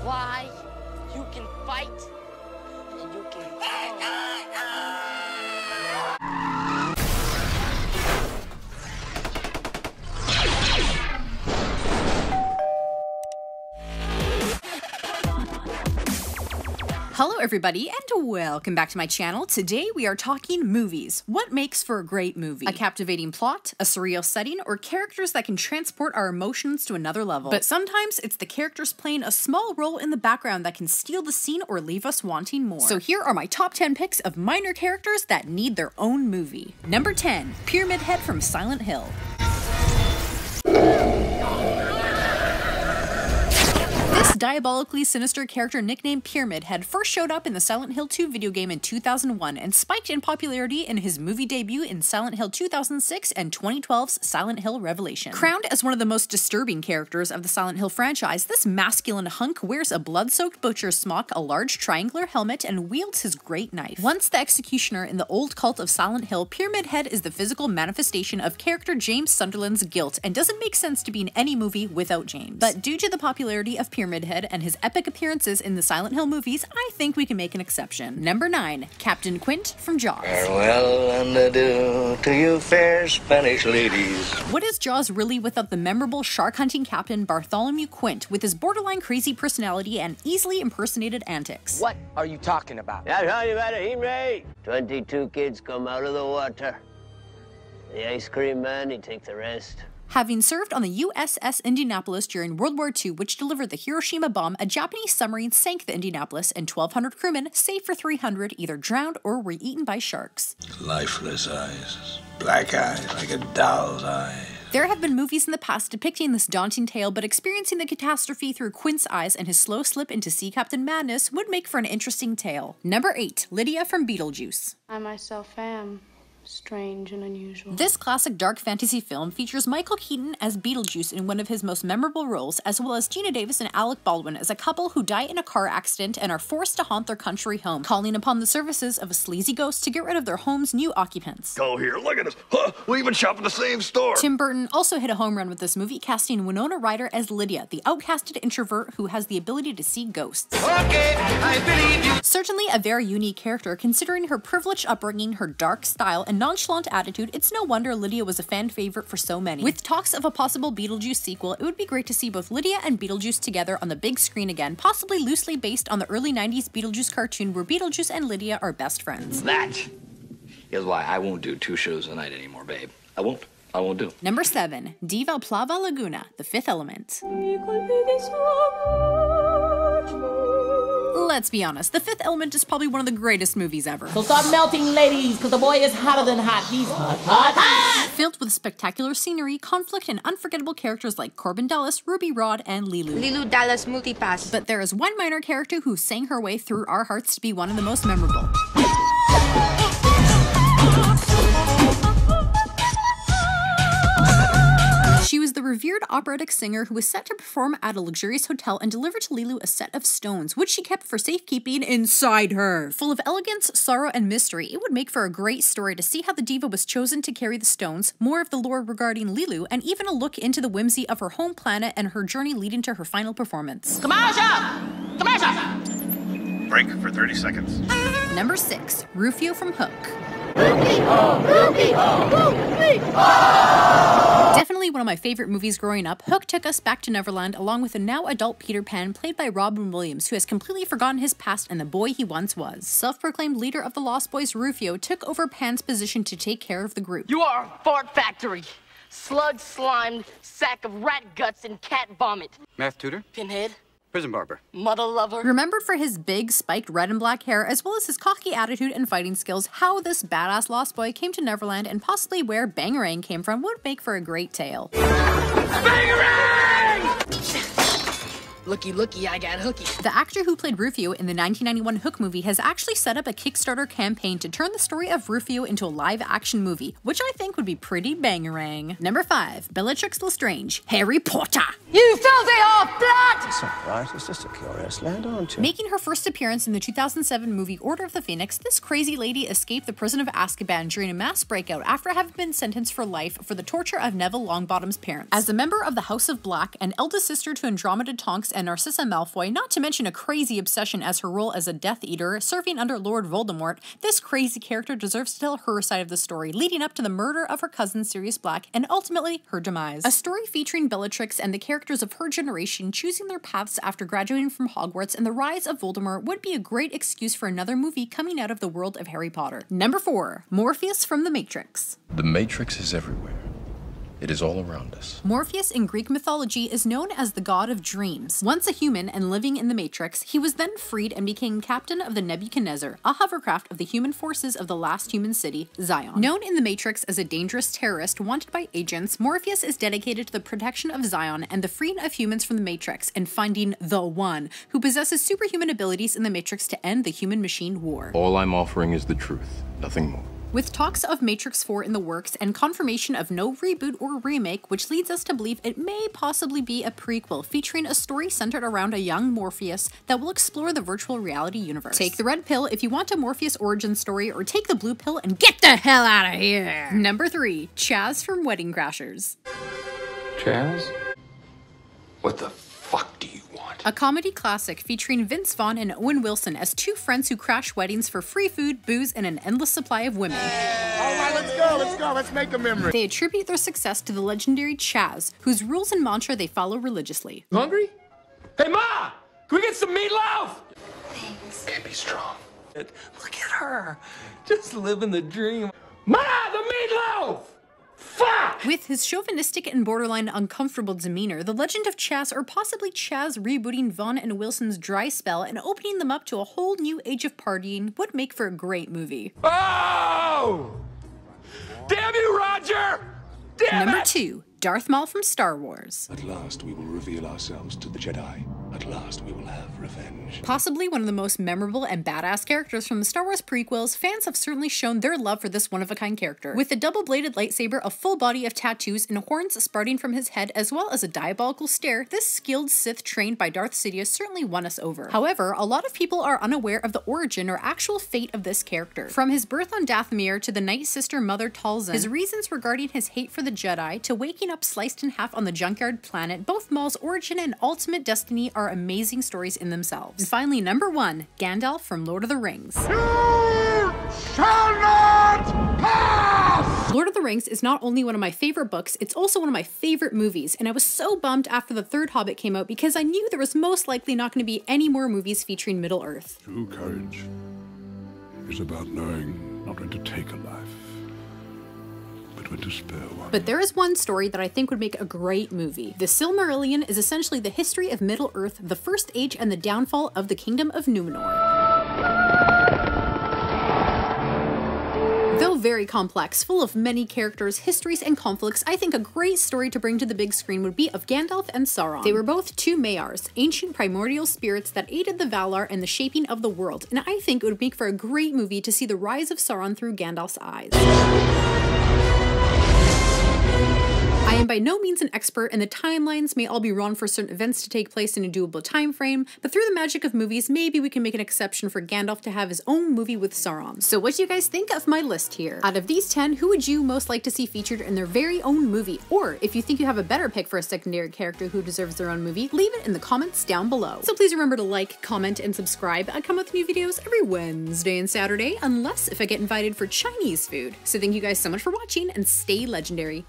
fly, you can fight, and you can Hello everybody and welcome back to my channel. Today we are talking movies. What makes for a great movie? A captivating plot, a surreal setting, or characters that can transport our emotions to another level. But sometimes it's the characters playing a small role in the background that can steal the scene or leave us wanting more. So here are my top 10 picks of minor characters that need their own movie. Number 10, Pyramid Head from Silent Hill. This diabolically sinister character nicknamed Pyramid Head first showed up in the Silent Hill 2 video game in 2001 and spiked in popularity in his movie debut in Silent Hill 2006 and 2012's Silent Hill Revelation. Crowned as one of the most disturbing characters of the Silent Hill franchise, this masculine hunk wears a blood-soaked butcher's smock, a large triangular helmet, and wields his great knife. Once the executioner in the old cult of Silent Hill, Pyramid Head is the physical manifestation of character James Sunderland's guilt and doesn't make sense to be in any movie without James. But due to the popularity of Pyramid Head and his epic appearances in the Silent Hill movies, I think we can make an exception. Number 9, Captain Quint from Jaws. Farewell and adieu to you fair Spanish ladies. What is Jaws really without the memorable shark-hunting captain Bartholomew Quint with his borderline crazy personality and easily impersonated antics? What are you talking about? That's how you better eat, mate. 22 kids come out of the water. The ice cream man, he take the rest. Having served on the USS Indianapolis during World War II, which delivered the Hiroshima bomb, a Japanese submarine sank the Indianapolis and 1,200 crewmen, save for 300, either drowned or were eaten by sharks. Lifeless eyes, black eyes like a doll's eyes. There have been movies in the past depicting this daunting tale, but experiencing the catastrophe through Quint's eyes and his slow slip into sea captain madness would make for an interesting tale. Number 8, Lydia from Beetlejuice. I myself am strange and unusual. This classic dark fantasy film features Michael Keaton as Beetlejuice in one of his most memorable roles, as well as Gina Davis and Alec Baldwin as a couple who die in a car accident and are forced to haunt their country home, calling upon the services of a sleazy ghost to get rid of their home's new occupants. Oh, here, look at us. Huh, we even shop at the same store. Tim Burton also hit a home run with this movie, casting Winona Ryder as Lydia, the outcasted introvert who has the ability to see ghosts. Okay, I believe you. Certainly a very unique character, considering her privileged upbringing, her dark style, and nonchalant attitude. It's no wonder Lydia was a fan favorite for so many. With talks of a possible Beetlejuice sequel, it would be great to see both Lydia and Beetlejuice together on the big screen again, possibly loosely based on the early 90s Beetlejuice cartoon where Beetlejuice and Lydia are best friends. That is why I won't do 2 shows a night anymore, babe. I won't do. Number 7, DIVA PLAVALAGUNA, The Fifth Element. Let's be honest, The Fifth Element is probably one of the greatest movies ever. So start melting, ladies, because the boy is hotter than hot. He's hot, hot, hot! Filled with spectacular scenery, conflict, and unforgettable characters like Corbin Dallas, Ruby Rhod, and Lilu. Lilu Dallas Multipass. But there is one minor character who sang her way through our hearts to be one of the most memorable. She was the revered operatic singer who was set to perform at a luxurious hotel and deliver to Lilu a set of stones, which she kept for safekeeping inside her. Full of elegance, sorrow, and mystery, it would make for a great story to see how the diva was chosen to carry the stones, more of the lore regarding Lilu, and even a look into the whimsy of her home planet and her journey leading to her final performance. Commercial! Commercial! Break for 30 seconds. Number 6, Rufio from Hook. Definitely one of my favorite movies growing up, Hook took us back to Neverland along with a now adult Peter Pan played by Robin Williams, who has completely forgotten his past and the boy he once was. Self-proclaimed leader of the Lost Boys, Rufio took over Pan's position to take care of the group. You are a fart factory. Slug slimed sack of rat guts and cat vomit. Math tutor? Pinhead. Prison barber. Mother lover. Remembered for his big, spiked red and black hair, as well as his cocky attitude and fighting skills, how this badass lost boy came to Neverland and possibly where Bangarang came from would make for a great tale. Bangarang! Looky, looky, I got hooky. The actor who played Rufio in the 1991 Hook movie has actually set up a Kickstarter campaign to turn the story of Rufio into a live-action movie, which I think would be pretty bangarang. Number 5, Bellatrix Lestrange, Harry Potter. You filthy off blood! It's all right, it's just a curious lad, aren't you? Making her first appearance in the 2007 movie Order of the Phoenix, this crazy lady escaped the prison of Azkaban during a mass breakout after having been sentenced for life for the torture of Neville Longbottom's parents. As a member of the House of Black and eldest sister to Andromeda Tonks and Narcissa Malfoy, not to mention a crazy obsession as her role as a Death Eater, serving under Lord Voldemort, this crazy character deserves to tell her side of the story, leading up to the murder of her cousin Sirius Black and ultimately her demise. A story featuring Bellatrix and the characters of her generation choosing their paths after graduating from Hogwarts and the rise of Voldemort would be a great excuse for another movie coming out of the world of Harry Potter. Number 4. Morpheus from The Matrix. The Matrix is everywhere. It is all around us. Morpheus in Greek mythology is known as the god of dreams. Once a human and living in the Matrix, he was then freed and became captain of the Nebuchadnezzar, a hovercraft of the human forces of the last human city, Zion. Known in the Matrix as a dangerous terrorist wanted by agents, Morpheus is dedicated to the protection of Zion and the freeing of humans from the Matrix and finding the one who possesses superhuman abilities in the Matrix to end the human-machine war. All I'm offering is the truth, nothing more. With talks of Matrix 4 in the works and confirmation of no reboot or remake, which leads us to believe it may possibly be a prequel featuring a story centered around a young Morpheus that will explore the virtual reality universe. Take the red pill if you want a Morpheus origin story, or take the blue pill and get the hell out of here! Number 3. CHAZZ from Wedding Crashers. Chaz? What the fuck do you want? A comedy classic featuring Vince Vaughn and Owen Wilson as two friends who crash weddings for free food, booze, and an endless supply of women. All right, let's make a memory. They attribute their success to the legendary CHAZZ, whose rules and mantra they follow religiously. Hungry? Hey, Ma! Can we get some meatloaf? Can't be strong. Look at her. Just living the dream. Ma, the meatloaf! Fuck! With his chauvinistic and borderline uncomfortable demeanor, the legend of CHAZZ, or possibly CHAZZ rebooting Vaughn and Wilson's dry spell and opening them up to a whole new age of partying, would make for a great movie. Oh! Damn you, Roger! Damn Number it! 2. Darth Maul from Star Wars. At last we will reveal ourselves to the Jedi. At last we will have revenge. Possibly one of the most memorable and badass characters from the Star Wars prequels, fans have certainly shown their love for this one-of-a-kind character. With a double-bladed lightsaber, a full body of tattoos, and horns sprouting from his head, as well as a diabolical stare, this skilled Sith trained by Darth Sidious certainly won us over. However, a lot of people are unaware of the origin or actual fate of this character. From his birth on Dathomir to the Night Sister Mother Talzin, his reasons regarding his hate for the Jedi, to waking up sliced in half on the Junkyard planet, both Maul's origin and ultimate destiny are amazing stories in themselves. And finally, number 1, Gandalf from Lord of the Rings. You shall not pass! Lord of the Rings is not only one of my favorite books, it's also one of my favorite movies, and I was so bummed after the third Hobbit came out because I knew there was most likely not going to be any more movies featuring Middle-earth. True courage is about knowing not when to take a life, but when to spare one. But there is one story that I think would make a great movie. The Silmarillion is essentially the history of Middle-earth, the First Age, and the downfall of the Kingdom of Numenor. Though very complex, full of many characters, histories, and conflicts, I think a great story to bring to the big screen would be of Gandalf and Sauron. They were both two Maors, ancient primordial spirits that aided the Valar in the shaping of the world, and I think it would make for a great movie to see the rise of Sauron through Gandalf's eyes. I am by no means an expert, and the timelines may all be wrong for certain events to take place in a doable time frame, but through the magic of movies, maybe we can make an exception for Gandalf to have his own movie with Sauron. So what do you guys think of my list here? Out of these 10, who would you most like to see featured in their very own movie? Or if you think you have a better pick for a secondary character who deserves their own movie, leave it in the comments down below. So please remember to like, comment, and subscribe. I come with new videos every Wednesday and Saturday, unless if I get invited for Chinese food. So thank you guys so much for watching, and stay legendary.